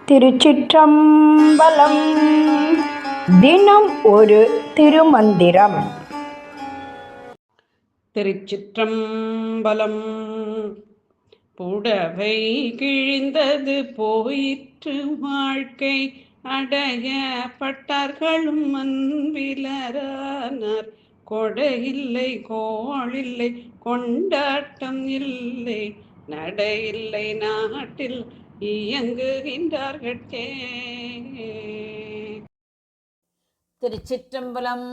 திருச்சிற்றம்பலம். தினம் ஒரு திருமந்திரம். திருச்சிற்றம்பலம். புடவை கிழிந்தது போயிற்று வாழ்க்கை அடைய பட்டார்களும் அன்பிலரானார். கொடையில்லை கோளில்லை கொண்டாட்டம் இல்லை நடையில்லை நாட்டில் இயங்குகின்றார்கட்கே. திருச்சிற்றம்பலம்.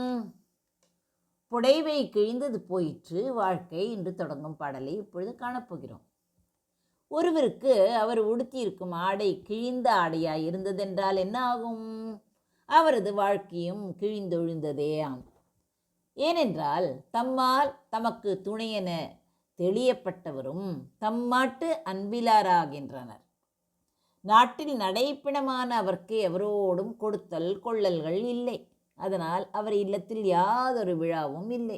புடைவை கிழிந்தது போயிற்று வாழ்க்கை என்று தொடங்கும் பாடலை இப்பொழுது காணப்போகிறோம். ஒருவருக்கு அவர் உடுத்தியிருக்கும் ஆடை கிழிந்த ஆடையாய் இருந்ததென்றால் என்ன ஆகும்? அவரது வாழ்க்கையும் கிழிந்தொழிந்ததே ஆம். ஏனென்றால் தம்மால் தமக்கு துணையென தெளியப்பட்டவரும் தம்மாட்டு அன்பிலாராகின்றனர். நாட்டில் நடைப்பிணமான அவர்க்கு எவரோடும் கொடுத்தல் கொள்ளல்கள் இல்லை. அதனால் அவர் இல்லத்தில் யாதொரு விழாவும் இல்லை,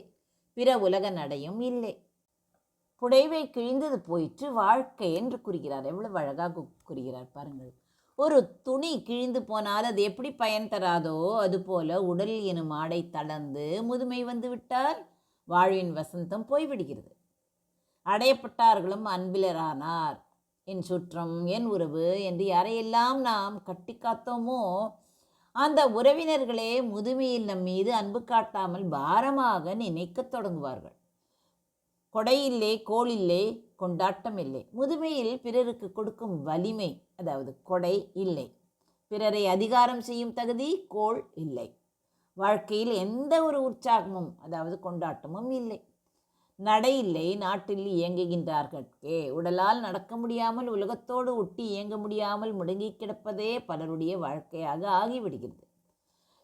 பிற உலக நடையும் இல்லை. புடைவை கிழிந்தது போயிற்று வாழ்க்கை என்று கூறுகிறார். எவ்வளவு அழகாக கூறுகிறார் பாருங்கள். ஒரு துணி கிழிந்து போனால் அது எப்படி பயன் தராதோ அதுபோல உடல் எனும் ஆடை தளர்ந்து முதுமை வந்து விட்டால் வாழ்வின் வசந்தம் போய்விடுகிறது. அடையப்பட்டார்களும் அன்பிலரானார். என் சுற்றம், என் உறவு என்று யாரையெல்லாம் நாம் கட்டி காத்தோமோ அந்த உறவினர்களே முதுமையில் நம் மீது அன்பு காட்டாமல் பாரமாக நினைக்கத் தொடங்குவார்கள். கொடையில்லை கோளில்லை கொண்டாட்டம் இல்லை. முதுமையில் பிறருக்கு கொடுக்கும் வலிமை, அதாவது கொடை இல்லை. பிறரை அதிகாரம் செய்யும் தகுதி கோள் இல்லை. வாழ்க்கையில் எந்த ஒரு உற்சாகமும், அதாவது கொண்டாட்டமும் இல்லை. நடை இல்லை நாட்டில் இயங்குகின்றார்கட்கே. உடலால் நடக்க முடியாமல் உலகத்தோடு ஒட்டி இயங்க முடியாமல் முடங்கி கிடப்பதே பலருடைய வாழ்க்கையாக ஆகிவிடுகிறது.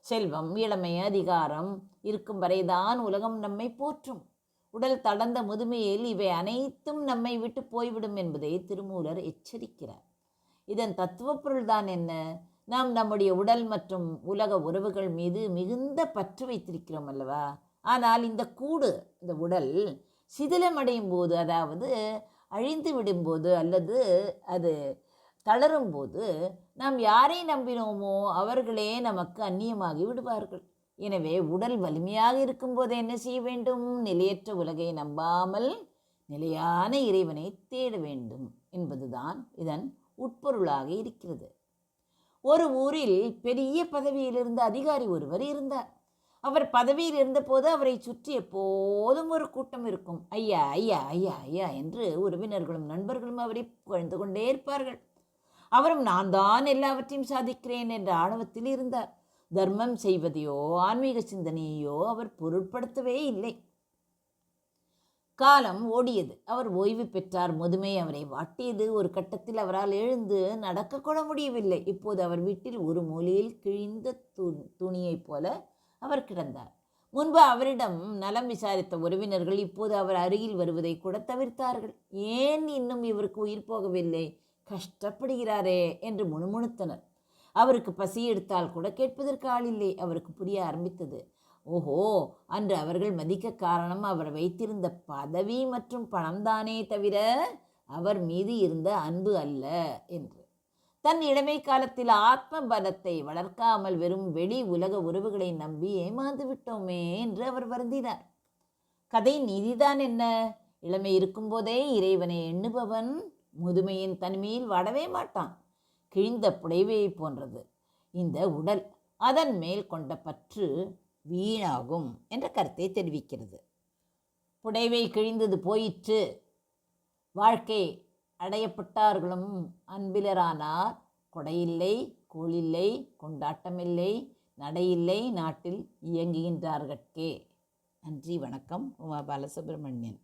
செல்வம், இளமை, அதிகாரம் இருக்கும் வரைதான் உலகம் நம்மை போற்றும். உடல் தளர்ந்த முதுமையில் இவை அனைத்தும் நம்மை விட்டு போய்விடும் என்பதை திருமூலர் எச்சரிக்கிறார். இதன் தத்துவ பொருள்தான் என்ன? நாம் நம்முடைய உடல் மற்றும் உலக உறவுகள் மீது மிகுந்த பற்று வைத்திருக்கிறோம் அல்லவா? ஆனால் இந்த கூடு, இந்த உடல் சிதிலமடையும் போது, அதாவது அழிந்து விடும்போது அல்லது அது தளரும் போது நாம் யாரை நம்பினோமோ அவர்களே நமக்கு அந்நியமாகி விடுவார்கள். எனவே உடல் வலிமையாக இருக்கும்போது என்ன செய்ய வேண்டும்? நிலையற்ற உலகை நம்பாமல் நிலையான இறைவனை தேட வேண்டும் என்பதுதான் இதன் உட்பொருளாக இருக்கிறது. ஒரு ஊரில் பெரிய பதவியில் இருந்த அதிகாரி ஒருவர் இருந்தார். அவர் பதவியில் இருந்தபோது அவரை சுற்றி எப்போதும் ஒரு கூட்டம் இருக்கும். ஐயா ஐயா ஐயா ஐயா என்று உறவினர்களும் நண்பர்களும் அவரை புகழ்ந்து கொண்டே இருப்பார்கள். அவரும் நான் தான் எல்லாவற்றையும் சாதிக்கிறேன் என்ற ஆணவத்தில் இருந்தார். தர்மம் செய்வதையோ ஆன்மீக சிந்தனையோ அவர் பொருட்படுத்தவே இல்லை. காலம் ஓடியது. அவர் ஓய்வு பெற்றார். முதுமை அவரை வாட்டியது. ஒரு கட்டத்தில் அவரால் எழுந்து நடக்கக்கூட முடியவில்லை. இப்போது அவர் வீட்டில் ஒரு மூலையில் கிழிந்த துணியைப் போல அவர் கிடந்தார். முன்பு அவரிடம் நலம் விசாரித்த உறவினர்கள் இப்போது அவர் அருகில் வருவதை கூட தவிர்த்தார்கள். ஏன் இன்னும் இவருக்கு உயிர் போகவில்லை, கஷ்டப்படுகிறாரே என்று முணுமுணுத்தனர். அவருக்கு பசி எடுத்தால் கூட கேட்பதற்கு ஆள் இல்லை. அவருக்கு புரிய ஆரம்பித்தது. ஓஹோ, அன்று அவர்கள் மதிக்க காரணம் அவர் வைத்திருந்த பதவி மற்றும் பணம்தானே தவிர அவர் மீது இருந்த அன்பு அல்ல என்று. தன் இளமை காலத்தில் ஆத்ம பலத்தை வளர்க்காமல் வெறும் வெளி உலக உறவுகளை நம்பி ஏமாந்து விட்டோமே என்று அவர் வருந்தினார். கதை நீதிதான் என்ன? இளமை இருக்கும்போதே இறைவனை எண்ணுபவன் முதுமையின் தனிமையில் வாடவே மாட்டான். கிழிந்த புடைவையை போன்றது இந்த உடல். அதன் மேல் கொண்ட பற்று வீணாகும் என்ற கருத்தை தெரிவிக்கிறது. புடைவை கிழிந்தது போயிற்று வாழ்க்கை அடையப்பட்டார்களும் அன்பிலரானார். கொடையில்லை கோளில்லை கொண்டாட்டமில்லை நடையில்லை நாட்டில் இயங்குகின்றார்கட்கே. நன்றி, வணக்கம். உமா பாலசுப்ரமணியன்.